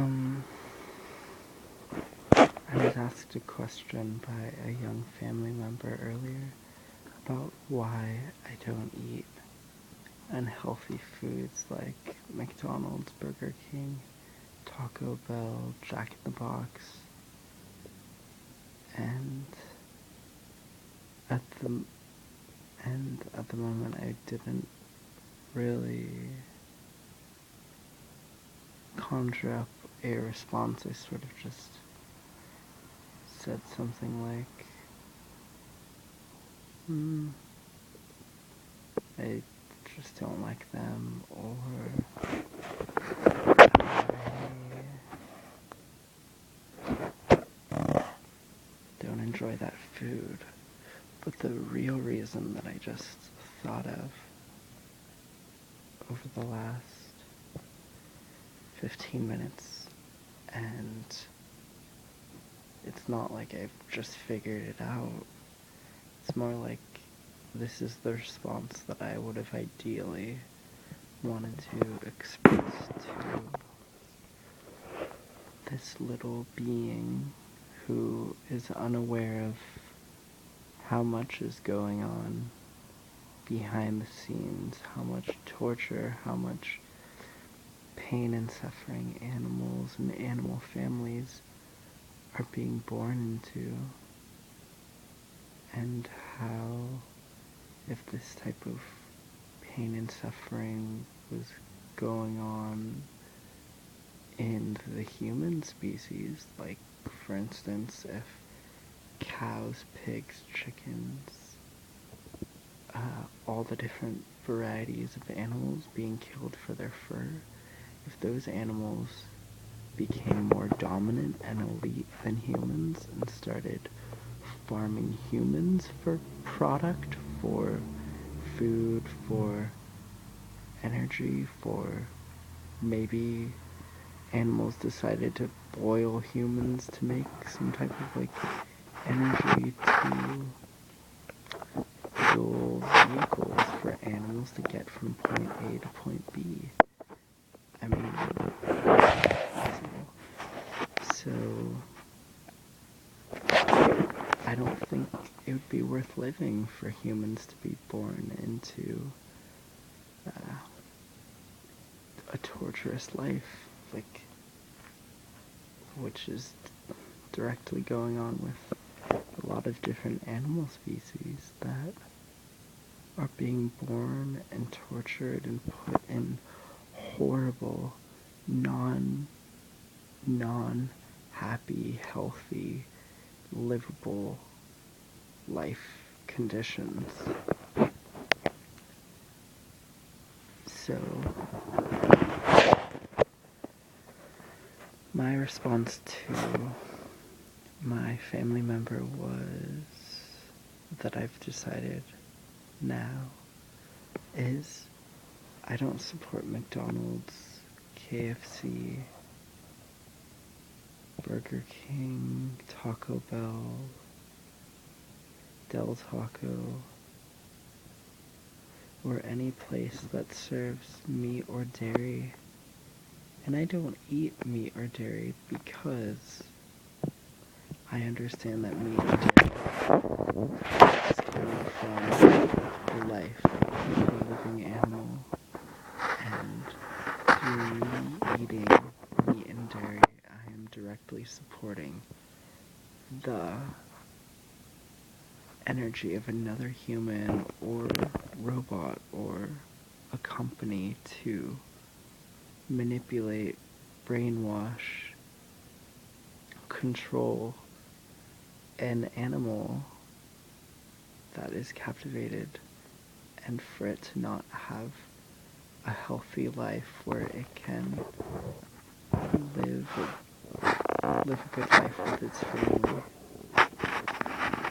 Um, I was asked a question by a young family member earlier about why I don't eat unhealthy foods like McDonald's, Burger King, Taco Bell, Jack in the Box, and at the at the moment I didn't really conjure up a response. I sort of just said something like, I just don't like them, or I don't enjoy that food. But the real reason that I just thought of over the last 15 minutes, and it's not like I've just figured it out, it's more like this is the response that I would have ideally wanted to express to this little being who is unaware of how much is going on behind the scenes, how much torture, how much pain and suffering animals and animal families are being born into, and how, if this type of pain and suffering was going on in the human species, like, for instance, if cows, pigs, chickens, all the different varieties of animals being killed for their fur, if those animals became more dominant and elite than humans and started farming humans for product, for food, for energy, for maybe animals decided to boil humans to make some type of like energy to fuel vehicles for animals to get from point A to point B. I mean, so I don't think it would be worth living for humans to be born into a torturous life, like, which is directly going on with a lot of different animal species that are being born and tortured and put in horrible, non-happy, healthy, livable life conditions. So, my response to my family member was that I've decided now is I don't support McDonald's, KFC, Burger King, Taco Bell, Del Taco, or any place that serves meat or dairy. And I don't eat meat or dairy because I understand that meat or dairy is coming from the life of a living animal, and through me eating meat and dairy, I am directly supporting the energy of another human or robot or a company to manipulate, brainwash, control an animal that is captivated, and for it to not have a healthy life where it can live a good life with its family,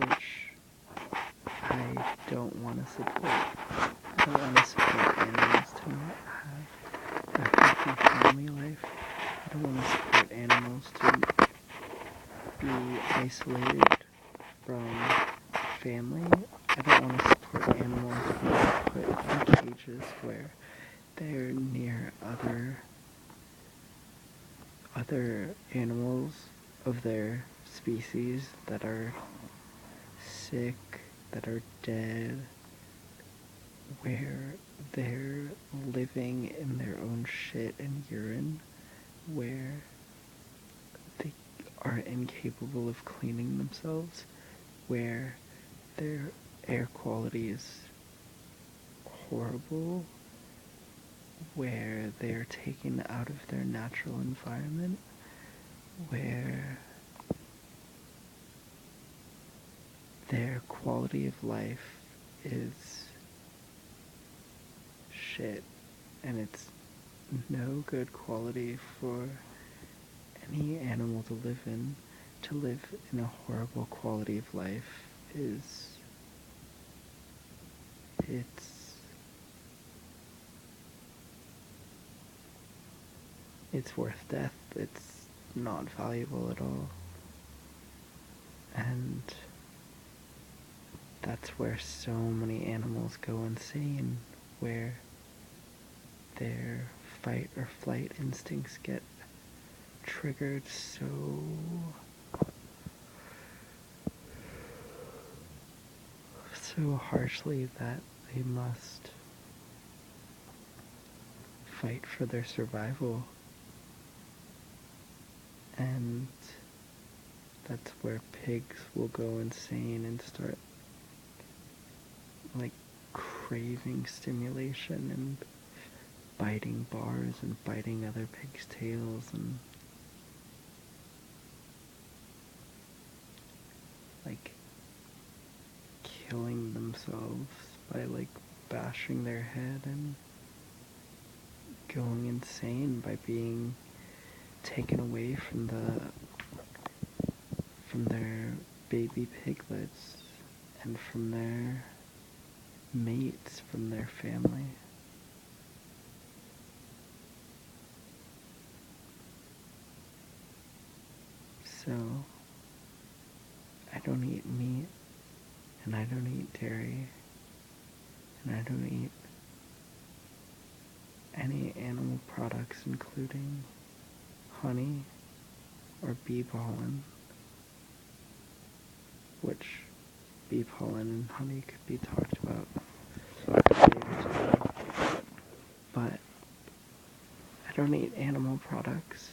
which I don't want to support. I don't want to support animals to not have a healthy family life. I don't want to support animals to be isolated from family. I don't want to support animals being put in cages where they're near other animals of their species that are sick, that are dead, where they're living in their own shit and urine, where they are incapable of cleaning themselves, where their air quality is horrible, where they're taken out of their natural environment, where their quality of life is shit, and it's no good quality for any animal to live in. To live in a horrible quality of life is, it's worth death. It's not valuable at all. And that's where so many animals go insane, where their fight or flight instincts get triggered so harshly that they must fight for their survival. And that's where pigs will go insane and start like craving stimulation and biting bars and biting other pigs' tails and like killing themselves by like bashing their head and going insane by being taken away from their baby piglets and from their mates, from their family. So I don't eat meat, and I don't eat dairy, and I don't eat any animal products including honey or bee pollen, which bee pollen and honey could be talked about later today. But I don't eat animal products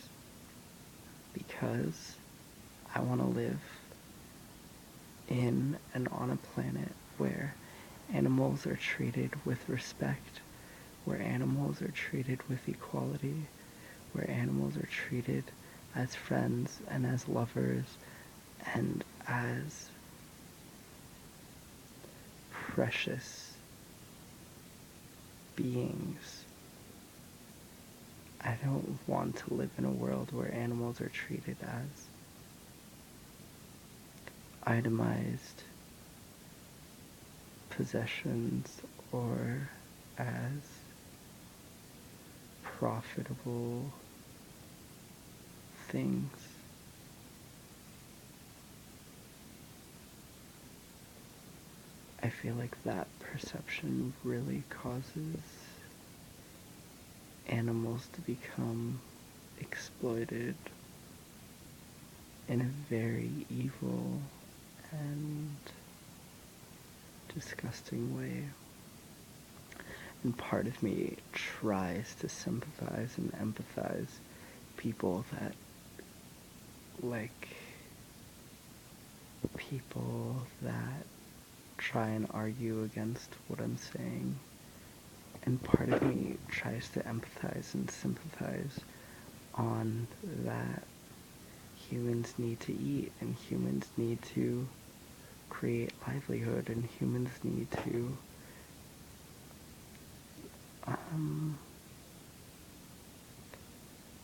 because I want to live in and on a planet where animals are treated with respect, where animals are treated with equality, where animals are treated as friends and as lovers and as precious beings. I don't want to live in a world where animals are treated as itemized possessions or as profitable things. I feel like that perception really causes animals to become exploited in a very evil and disgusting way. And part of me tries to sympathize and empathize people that try and argue against what I'm saying. And part of me tries to empathize and sympathize on that humans need to eat, and humans need to create livelihood, and humans need to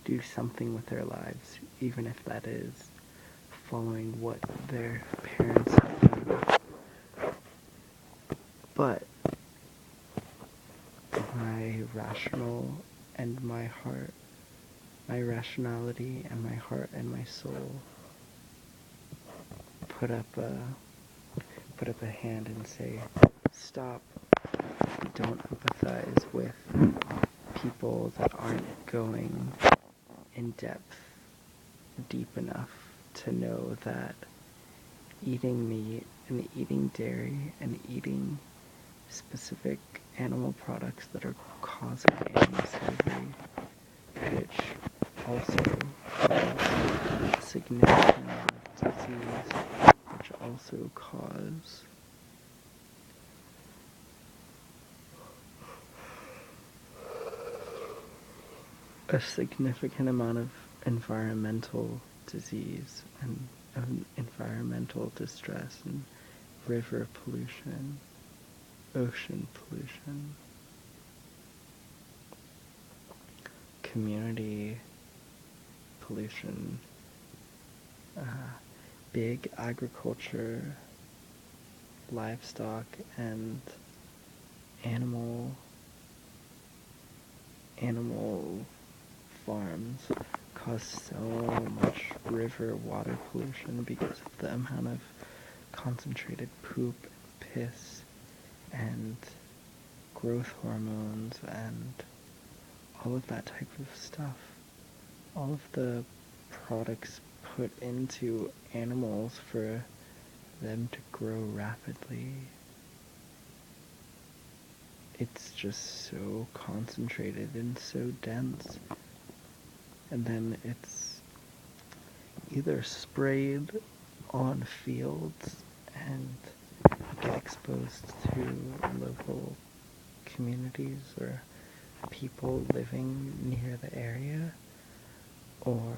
do something with their lives, even if that is following what their parents have done. But my rationality and my heart and my soul put up a hand and say, stop. Don't empathize with people that aren't going in depth deep enough to know that eating meat and eating dairy and eating specific animal products that are causing animal slavery, which also cause a significant amount of disease, which also cause a significant amount of environmental disease and environmental distress and river pollution, ocean pollution, community pollution, big agriculture, livestock, and animal farms cause so much river water pollution because of the amount of concentrated poop and piss and growth hormones and all of that type of stuff. All of the products put into animals for them to grow rapidly. It's just so concentrated and so dense. And then it's either sprayed on fields and get exposed to local communities or people living near the area, or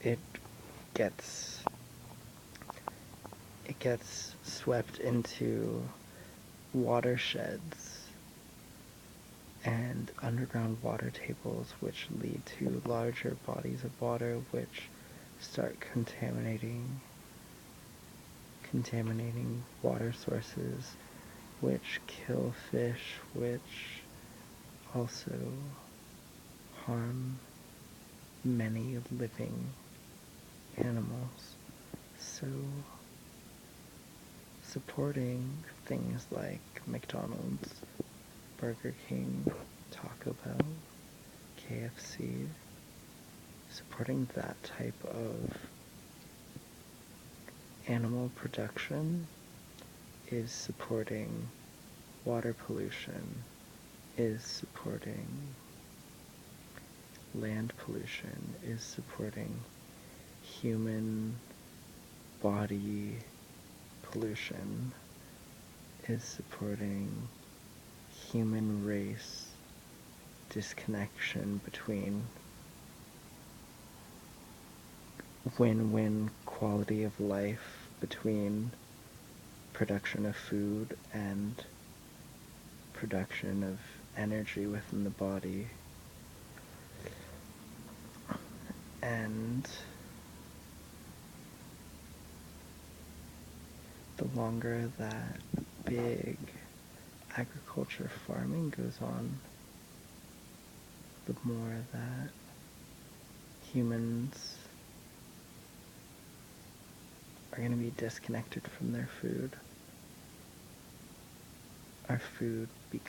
it gets swept into watersheds and underground water tables, which lead to larger bodies of water which start contaminating water sources, which kill fish, which also harm many living animals. So supporting things like McDonald's, Burger King, Taco Bell, KFC, supporting that type of animal production is supporting water pollution, is supporting land pollution, is supporting human body pollution, is supporting human race disconnection between win-win quality of life between production of food and production of energy within the body. And the longer that big agriculture farming goes on, the more that humans are going to be disconnected from their food. Our food becomes